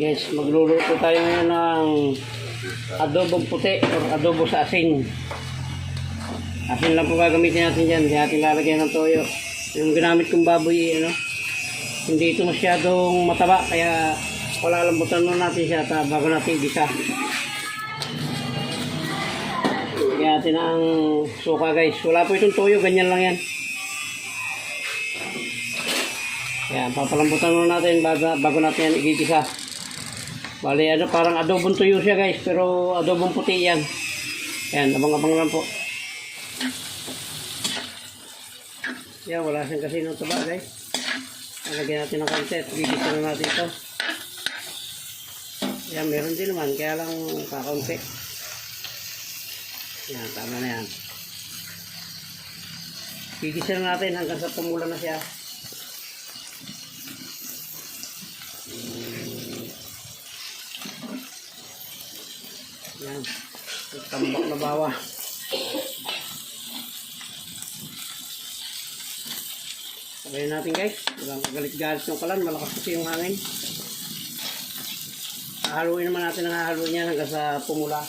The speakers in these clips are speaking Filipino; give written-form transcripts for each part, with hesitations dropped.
Guys, magluluto tayo ngayon ng adobong puti or adobo sa asin. Asin lang po gagamitin natin dyan. Hindi natin lalagyan ng toyo. Yung ginamit kong baboy, hindi ito masyadong mataba. Kaya palalambutan muna natin siya bago natin gisa. Lagyan natin ang suka guys. Wala po itong toyo. Ganyan lang yan. Yan, papalambutan muna natin bago natin yan igigisa. Bali, parang adobong tuyo siya guys, pero adobong puti yan. Yan, abang-abang lang po. Yan, wala siyang kasi ng taba guys. Lagyan natin ng konti at igigisa na natin ito. Yan, meron din naman, kaya lang kakaunti. Yan, tama na yan. Igigisa na natin hanggang sa pumula na siya. Yan, tambak na bawa. Sabayin natin guys, walang kagalit-galit yung kalan, malakas kasi yung hangin. Hahaluin naman natin ang hahaluin niya hanggang sa pumula.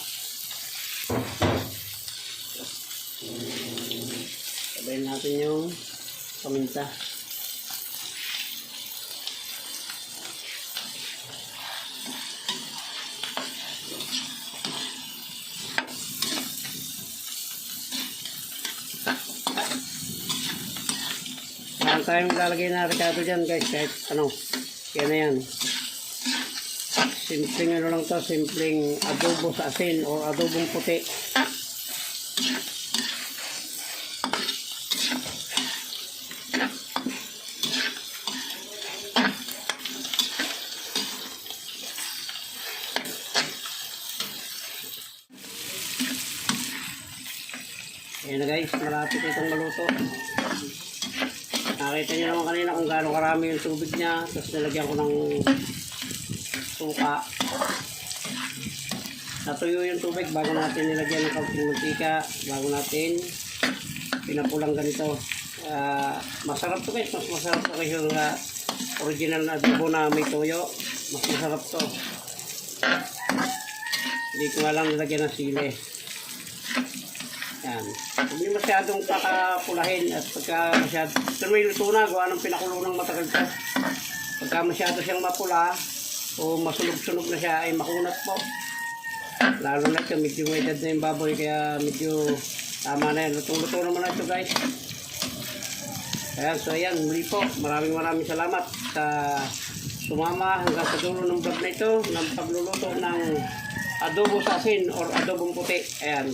Sabayin natin yung paminta. Saan tayong lalagay na rekado dyan guys, kahit yan na yan. Simpleng lang to, simpleng adobo sa asin o adobong puti. Ayan na guys, malapit itong maluto. Nakita nyo naman kanina kung gaano karami yung tubig niya. Tapos nilagyan ko ng suka. Natuyo yung tubig bago natin nilagyan ng kaunting mantika. Bago natin pinapulang ganito. Masarap to guys. Mas masarap to guys yung original na adobo na may toyo. Mas masarap to. Hindi ko nga lang nilagyan ng sili. Yan. Hindi masyadong kakapulahin at pagka masyadong may luto na, gawa ng pinakulo ng matagal ko. Pagka masyado siyang mapula o masunog-sunog na siya ay makunat po. Lalo na ito, medyo may edad na yung baboy kaya medyo tama na yan. Lutong-luto naman na ito guys. Ayan, so ayan, muli po. Maraming salamat sa sumama hanggang sa dulo ng vlog na ito ng pagluluto ng adobo sa asin or adobong puti. Ayan.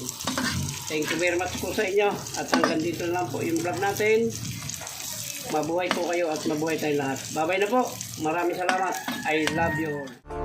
Thank you very much po sa inyo at hanggang dito lang po yung vlog natin. Mabuhay po kayo at mabuhay tayong lahat. Bye bye na po. Maraming salamat. I love you all.